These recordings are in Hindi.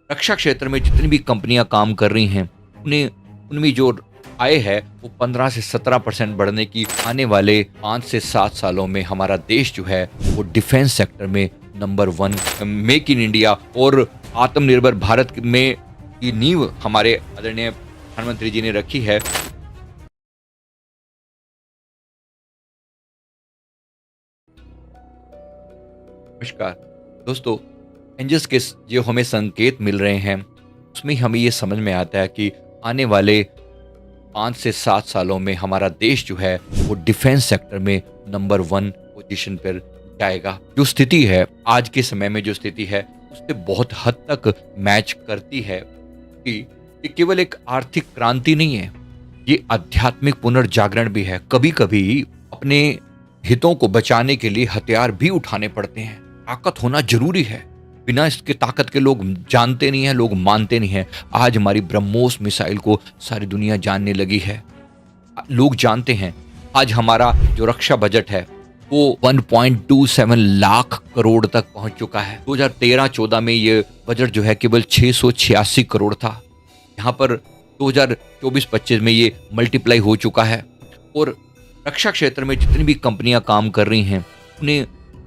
रक्षा क्षेत्र में जितनी भी कंपनियां काम कर रही हैं उन्हें उनमें जो आय है वो 15 से 17% बढ़ने की आने वाले 5 से 7 सालों में हमारा देश जो है वो डिफेंस सेक्टर में नंबर 1 मेक इन इंडिया और आत्मनिर्भर भारत में की नींव हमारे आदरणीय प्रधानमंत्री जी ने रखी है। नमस्कार दोस्तों, एंजल्स के जो हमें संकेत मिल रहे हैं उसमें हमें ये समझ में आता है कि आने वाले 5 से 7 सालों में हमारा देश जो है वो डिफेंस सेक्टर में नंबर 1 पोजीशन पर जाएगा। जो स्थिति है आज के समय में, जो स्थिति है उससे बहुत हद तक मैच करती है कि ये केवल एक आर्थिक क्रांति नहीं है, ये आध्यात्मिक पुनर्जागरण भी है। कभी कभी अपने हितों को बचाने के लिए हथियार भी उठाने पड़ते हैं। ताकत होना जरूरी है, बिना इसके ताकत के लोग जानते नहीं हैं, लोग मानते नहीं हैं। आज हमारी ब्रह्मोस मिसाइल को सारी दुनिया जानने लगी है, लोग जानते हैं। आज हमारा जो रक्षा बजट है वो 1.27 लाख करोड़ तक पहुंच चुका है। 2013-14 में ये बजट जो है केवल 686 करोड़ था। यहाँ पर 2024-25 में ये मल्टीप्लाई हो चुका है। और रक्षा क्षेत्र में जितनी भी कंपनियां काम कर रही हैं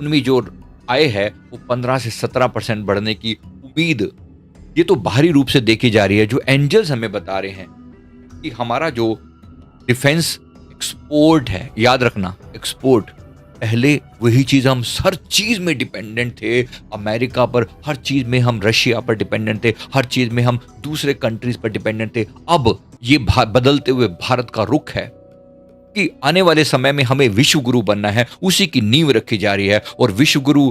उनमें जो आय है वो 15 से 17% बढ़ने की उम्मीद ये तो बाहरी रूप से देखी जा रही है। जो एंजल्स हमें बता रहे हैं कि हमारा जो डिफेंस एक्सपोर्ट है, याद रखना एक्सपोर्ट, पहले वही चीज हम हर चीज में डिपेंडेंट थे, अमेरिका पर, हर चीज में हम रशिया पर डिपेंडेंट थे, हर चीज में हम दूसरे कंट्रीज पर डिपेंडेंट थे। अब ये बदलते हुए भारत का रुख है कि आने वाले समय में हमें विश्व गुरु बनना है, उसी की नींव रखी जा रही है। और विश्व गुरु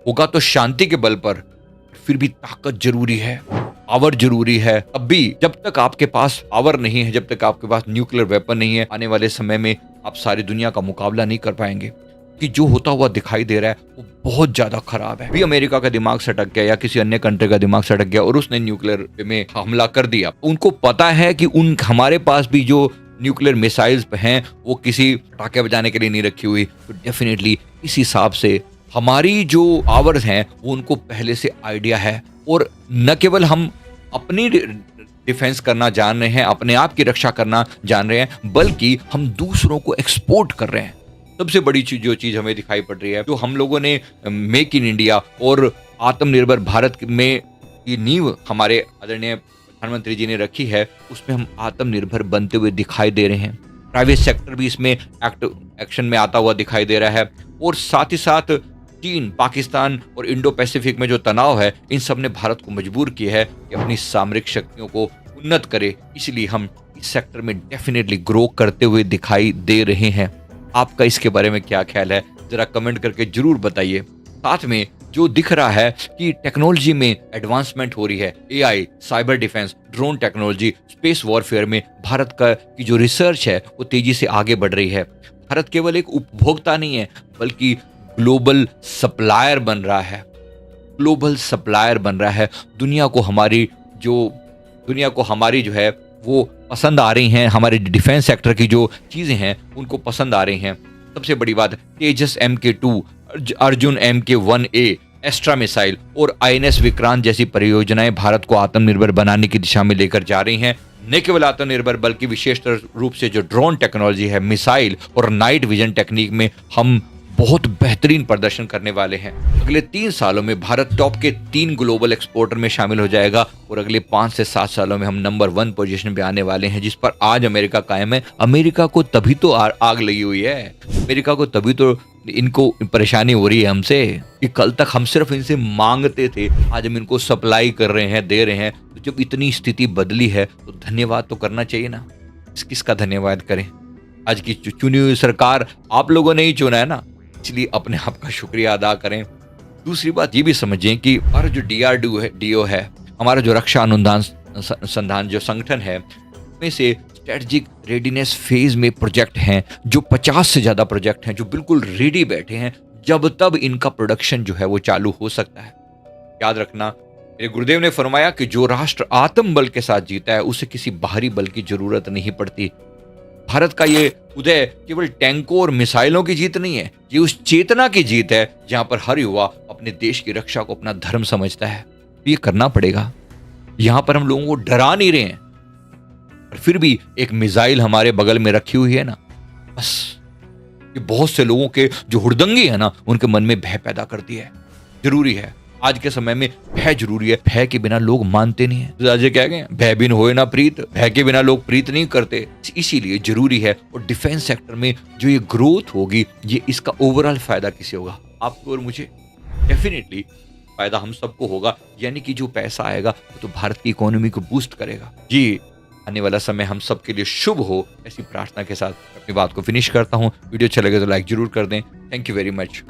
होगा तो शांति के बल पर, फिर भी ताकत जरूरी है, पावर जरूरी है। अब भी जब तक आपके पास पावर नहीं है, जब तक आपके पास न्यूक्लियर वेपन नहीं है, आने वाले समय में आप सारी दुनिया का मुकाबला नहीं कर पाएंगे। कि जो होता हुआ दिखाई दे रहा है वो बहुत ज्यादा खराब है। भी अमेरिका का दिमाग सटक गया या किसी अन्य कंट्री का दिमाग सटक गया और उसने न्यूक्लियर में हमला कर दिया। उनको पता है कि हमारे पास भी जो न्यूक्लियर मिसाइल्स हैं वो किसी पटाखे बजाने के लिए नहीं रखी हुई। तो डेफिनेटली इस हिसाब से हमारी जो आवर्स हैं वो उनको पहले से आइडिया है। और न केवल हम अपनी डिफेंस करना जान रहे हैं, अपने आप की रक्षा करना जान रहे हैं, बल्कि हम दूसरों को एक्सपोर्ट कर रहे हैं। सबसे बड़ी जो चीज हमें दिखाई पड़ रही है, जो हम लोगों ने मेक इन इंडिया और आत्मनिर्भर भारत में की नींव हमारे आदरणीय प्रधानमंत्री जी ने रखी है, उसमें हम आत्मनिर्भर बनते हुए दिखाई दे रहे हैं। प्राइवेट सेक्टर भी इसमें एक्शन में आता हुआ दिखाई दे रहा है। और साथ ही साथ चीन, पाकिस्तान और इंडो पैसिफिक में जो तनाव है, इन सब ने भारत को मजबूर किया है कि अपनी सामरिक शक्तियों को उन्नत करे। इसलिए हम इस सेक्टर में डेफिनेटली ग्रो करते हुए दिखाई दे रहे हैं। आपका इसके बारे में क्या ख्याल है, जरा कमेंट करके जरूर बताइए। साथ में जो दिख रहा है कि टेक्नोलॉजी में एडवांसमेंट हो रही है, AI, cyber defence, drone technology, space warfare में भारत की जो रिसर्च है वो तेजी से आगे बढ़ रही है। भारत केवल एक उपभोक्ता नहीं है बल्कि ग्लोबल सप्लायर बन रहा है। ग्लोबल सप्लायर बन रहा है। दुनिया को हमारी जो है वो पसंद आ रही हैं। हमारे डिफेंस सेक्टर की जो चीजें हैं उनको पसंद आ रही हैं। सबसे बड़ी बात, Tejas MK2, Arjun MK1A, Astra missile और INS विक्रांत जैसी परियोजनाएं भारत को आत्मनिर्भर बनाने की दिशा में लेकर जा रही हैं। न केवल आत्मनिर्भर बल्कि विशेष रूप से जो ड्रोन टेक्नोलॉजी है, मिसाइल और नाइट विजन टेक्निक में हम बहुत बेहतरीन प्रदर्शन करने वाले हैं। अगले 3 सालों में भारत टॉप के 3 ग्लोबल एक्सपोर्टर में शामिल हो जाएगा और अगले 5 से 7 सालों में हम नंबर 1 पोजीशन पे आने वाले हैं, जिस पर आज अमेरिका कायम है। अमेरिका को तभी तो आग लगी हुई है, अमेरिका को तभी तो इनको परेशानी हो रही है हमसे कि कल तक हम सिर्फ इनसे मांगते थे, आज हम इनको सप्लाई कर रहे हैं, दे रहे हैं। तो जब इतनी स्थिति बदली है तो धन्यवाद तो करना चाहिए ना। किसका धन्यवाद करें? आज की चुनी हुई सरकार आप लोगों ने ही चुना है ना, इसलिए अपने आप का शुक्रिया अदा करें। दूसरी बात ये भी समझें कि हमारा जो DRDO है, हमारा जो रक्षा अनुसंधान जो संगठन है, में से स्ट्रेटजिक रेडीनेस फेज में प्रोजेक्ट हैं, जो 50 से ज्यादा प्रोजेक्ट हैं जो बिल्कुल रेडी बैठे हैं, जब तब इनका प्रोडक्शन जो है वो चालू हो सकता है। याद रखना, मेरे गुरुदेव ने फरमाया कि जो राष्ट्र आत्म बल के साथ जीता है उसे किसी बाहरी बल की जरूरत नहीं पड़ती। भारत का ये उदय केवल टैंकों और मिसाइलों की जीत नहीं है, ये उस चेतना की जीत है जहां पर हर युवा अपने देश की रक्षा को अपना धर्म समझता है। तो ये करना पड़ेगा। यहाँ पर हम लोगों को डरा नहीं रहे हैं, और फिर भी एक मिसाइल हमारे बगल में रखी हुई है ना, बस ये बहुत से लोगों के जो हुड़दंगी है ना, उनके मन में भय पैदा कर दिया है। जरूरी है, आज के समय में भय जरूरी है। भय के बिना लोग मानते नहीं है। तो आज क्या गए, भय बिन होए ना प्रीत, भय के बिना लोग प्रीत नहीं करते। इसीलिए जरूरी है, और डिफेंस सेक्टर में जो ये ग्रोथ होगी, ये इसका ओवरऑल फायदा किसे होगा, आपको और मुझे। डेफिनेटली फायदा हम सबको होगा, यानी कि जो पैसा आएगा वो तो भारत की इकोनॉमी को बूस्ट करेगा। जी, आने वाला समय हम सबके लिए शुभ हो, ऐसी प्रार्थना के साथ अपनी बात को फिनिश करता हूँ। वीडियो अच्छा लगे तो लाइक जरूर कर दें। Thank you very much.